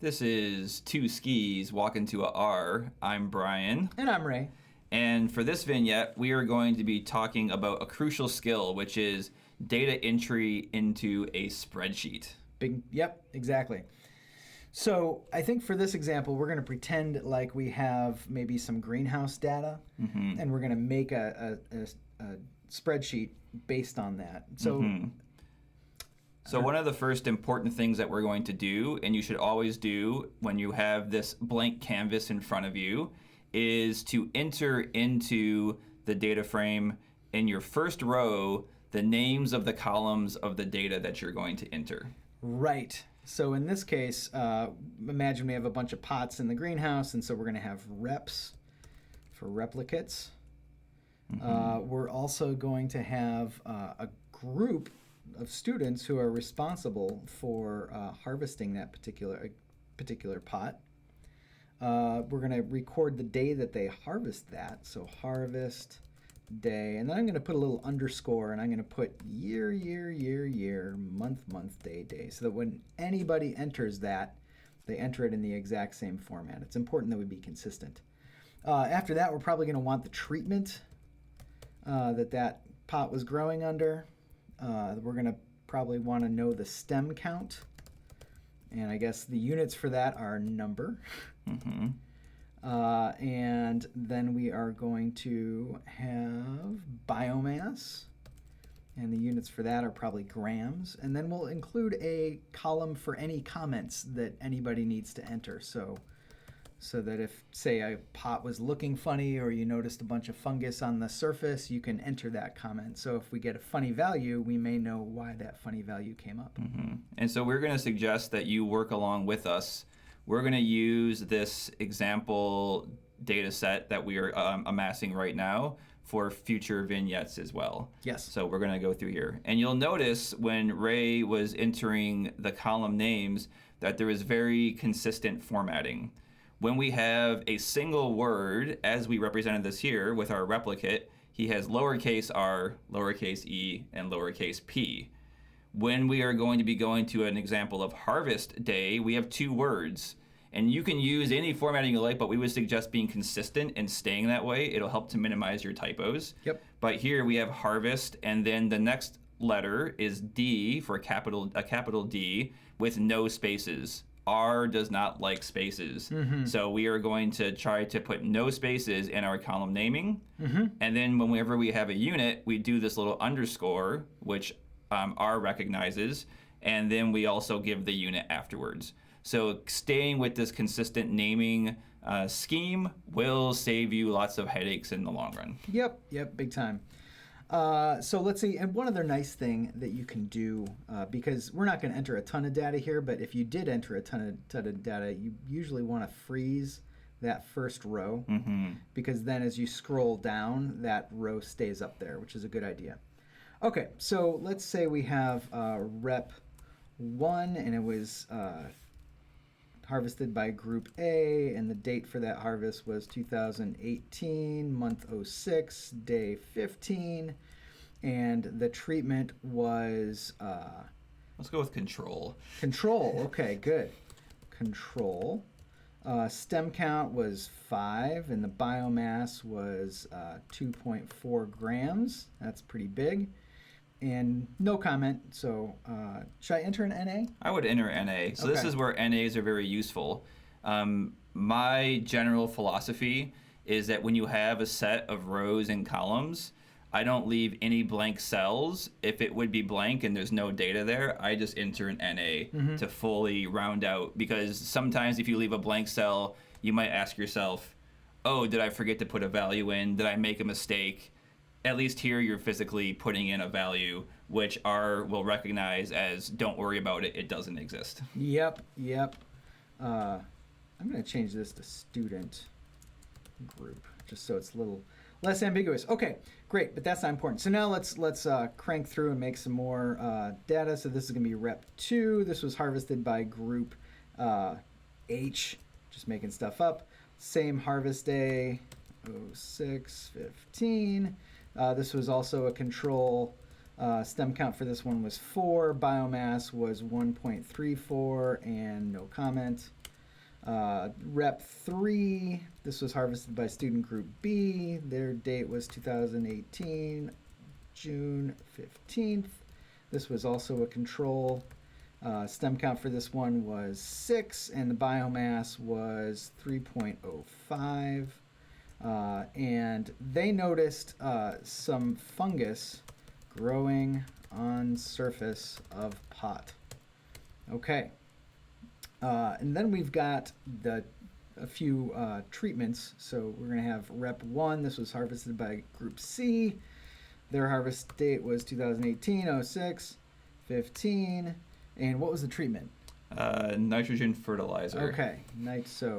This is Two Skis Walking to a R. I'm Brian. And I'm Ray. And for this vignette, we are going to be talking about a crucial skill, which is data entry into a spreadsheet. Yep, exactly. So I think for this example, we're going to pretend like we have maybe some greenhouse data, and we're going to make a spreadsheet based on that. So one of the first important things that we're going to do, and you should always do when you have this blank canvas in front of you, is to enter into the data frame in your first row the names of the columns of the data that you're going to enter. Right. So in this case, imagine we have a bunch of pots in the greenhouse, and so we're going to have reps for replicates. We're also going to have a group of students who are responsible for harvesting that particular pot. We're going to record the day that they harvest that, so harvest day, and then I'm going to put a little underscore, and I'm going to put year, month, day, so that when anybody enters that, they enter it in the exact same format. It's important that we be consistent. After that, we're probably going to want the treatment that pot was growing under. We're going to probably want to know the stem count. And I guess the units for that are number. And then we are going to have biomass. And the units for that are probably grams. And then we'll include a column for any comments that anybody needs to enter. So that if, say, a pot was looking funny or you noticed a bunch of fungus on the surface, you can enter that comment. So if we get a funny value, we may know why that funny value came up. And so we're going to suggest that you work along with us. We're going to use this example data set that we are amassing right now for future vignettes as well. Yes. So we're going to go through here. And you'll notice when Ray was entering the column names that there is very consistent formatting. When we have a single word, as we represented this here with our replicate, he has lowercase r, lowercase e, and lowercase p. When we are going to be going to an example of harvest day, we have two words. And you can use any formatting you like, but we would suggest being consistent and staying that way. It'll help to minimize your typos. Yep. But here we have harvest, and then the next letter is D for a capital D with no spaces. R does not like spaces. So we are going to try to put no spaces in our column naming. And then whenever we have a unit, we do this little underscore, which R recognizes, and then we also give the unit afterwards. So staying with this consistent naming scheme will save you lots of headaches in the long run. Yep, big time. So let's see, and one other nice thing that you can do, because we're not going to enter a ton of data here, but if you did enter a ton of data, you usually want to freeze that first row, because then as you scroll down, that row stays up there, which is a good idea. Okay, so let's say we have rep 1, and it was harvested by group A, and the date for that harvest was 2018, month 06, day 15, and the treatment was... Let's go with control. Control, okay, good. Control. Stem count was 5, and the biomass was 2.4 grams. That's pretty big. And no comment, so should I enter an NA? I would enter NA. So This is where NAs are very useful. My general philosophy is that when you have a set of rows and columns, I don't leave any blank cells. If it would be blank and there's no data there, I just enter an NA to fully round out. Because sometimes if you leave a blank cell, you might ask yourself, oh, did I forget to put a value in? Did I make a mistake? At least here you're physically putting in a value, which R will recognize as don't worry about it, it doesn't exist. Yep. I'm going to change this to student group, just so it's a little less ambiguous. Okay, great, but that's not important. So now let's crank through and make some more data. So this is going to be rep 2. This was harvested by group H, just making stuff up. Same harvest day, 06/15. This was also a control. Stem count for this one was 4. Biomass was 1.34 and no comment. Rep 3, this was harvested by student group B. Their date was 2018, June 15th. This was also a control. Stem count for this one was 6, and the biomass was 3.05. And they noticed some fungus growing on surface of pot. Okay. And then we've got a few treatments. So we're going to have Rep 1. This was harvested by Group C. Their harvest date was 2018, 06, 15. And what was the treatment? Nitrogen fertilizer. Okay. Nitrogen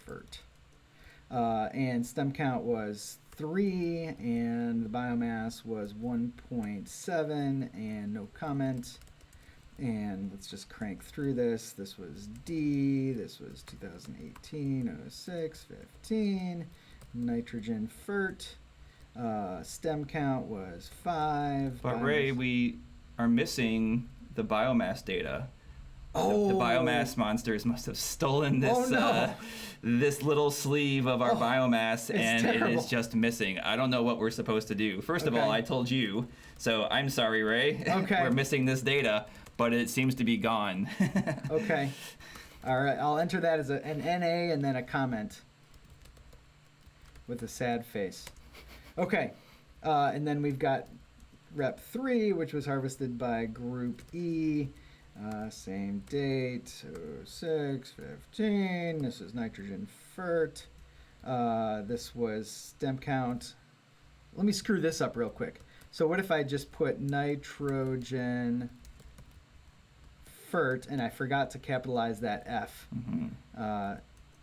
fert. And stem count was 3, and the biomass was 1.7, and no comment. And let's just crank through this. This was D. This was 2018, 06, 15. Nitrogen fert. Stem count was 5. But Ray, we are missing the biomass data. Oh. The biomass monsters must have stolen this this little sleeve of our biomass, and terrible. It is just missing. I don't know what we're supposed to do. First of all, I told you, so I'm sorry, Ray. Okay. We're missing this data, but it seems to be gone. Okay. All right. I'll enter that as an NA and then a comment with a sad face. Okay. And then we've got Rep 3, which was harvested by Group E. Same date, 06, 15. This is nitrogen fert. This was stem count. Let me screw this up real quick. So what if I just put nitrogen fert and I forgot to capitalize that F? Mm-hmm.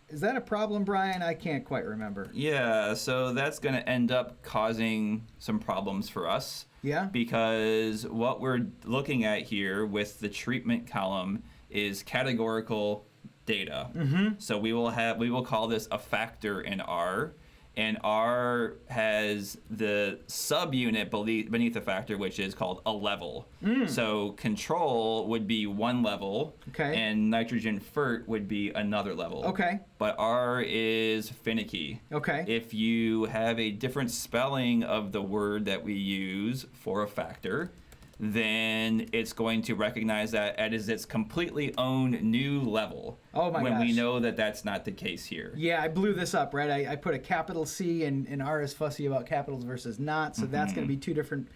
Is that a problem, Brian? I can't quite remember. Yeah, so that's going to end up causing some problems for us. Yeah? Because what we're looking at here with the treatment column is categorical data. Mm-hmm. So we will call this a factor in R, and R has the subunit beneath the factor, which is called a level. So control would be one level, Okay. and nitrogen fert would be another level. Okay. But R is finicky. Okay. If you have a different spelling of the word that we use for a factor, then it's going to recognize that as its completely own new level. Oh my when we gosh. know that that's not the case here. Yeah, I blew this up, right? I put a capital C, and R is fussy about capitals versus not, so that's going to be two different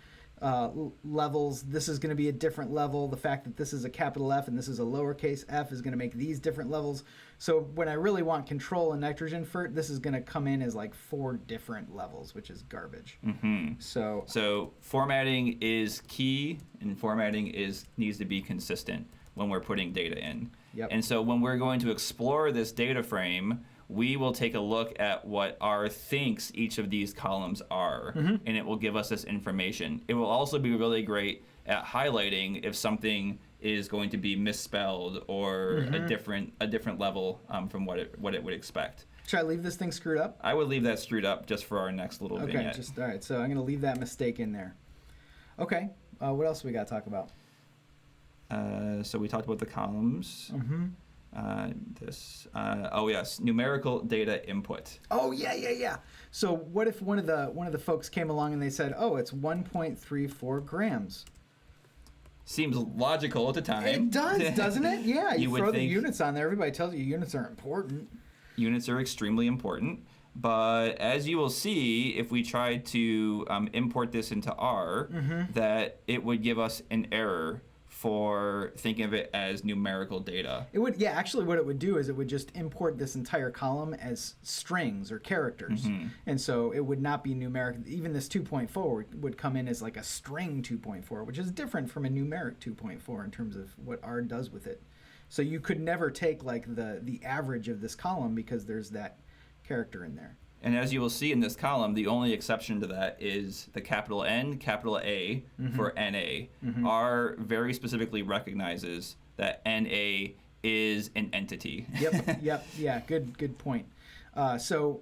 levels. This is going to be a different level. The fact that this is a capital F and this is a lowercase f is going to make these different levels. So when I really want control in nitrogen fert, this is going to come in as like 4 different levels, which is garbage. Mm-hmm. So formatting is key, and formatting needs to be consistent when we're putting data in. Yep. And so when we're going to explore this data frame, we will take a look at what R thinks each of these columns are, and it will give us this information. It will also be really great at highlighting if something is going to be misspelled or a different level from what it would expect. Should I leave this thing screwed up? I would leave that screwed up just for our next little Okay, vignette. all right. So I'm going to leave that mistake in there. Okay. What else we got to talk about? So we talked about the columns. Mm-hmm. Yes, numerical data input. Oh yeah. So what if one of the folks came along and they said, "Oh, it's 1.34 grams." Seems logical at the time. It does, doesn't it? Yeah. You would throw the think units on there. Everybody tells you units are important. Units are extremely important, but as you will see, if we try to import this into R, that it would give us an error for thinking of it as numerical data. It would, yeah, actually what it would do is it would just import this entire column as strings or characters. And so it would not be numeric. Even this 2.4 would come in as like a string 2.4, which is different from a numeric 2.4 in terms of what R does with it. So you could never take like the average of this column because there's that character in there. And as you will see in this column, the only exception to that is the capital N, capital A for NA. R very specifically recognizes that NA is an entity. Yep. Yeah, good point. So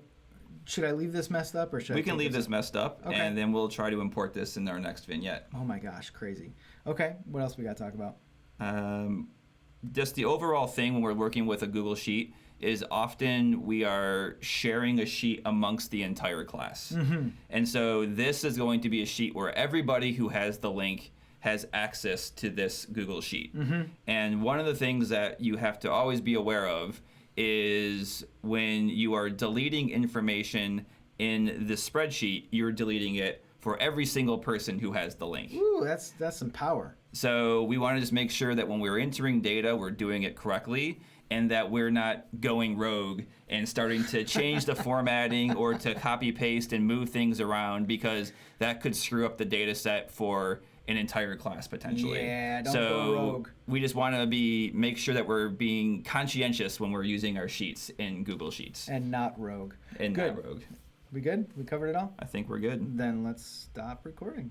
should I leave this messed up or should we can leave this messed up, Okay. and then we'll try to import this in our next vignette. Oh my gosh, crazy. Okay, what else we got to talk about? just the overall thing when we're working with a Google Sheet is often we are sharing a sheet amongst the entire class. And so this is going to be a sheet where everybody who has the link has access to this Google Sheet. And one of the things that you have to always be aware of is when you are deleting information in the spreadsheet, you're deleting it for every single person who has the link. Ooh, that's some power. So we want to just make sure that when we're entering data, we're doing it correctly, and that we're not going rogue and starting to change the formatting or to copy paste and move things around, because that could screw up the data set for an entire class potentially. Yeah, don't go rogue. We just want to make sure that we're being conscientious when we're using our sheets in Google Sheets. And not rogue. And Good. not rogue. We good? We covered it all? I think we're good. Then let's stop recording.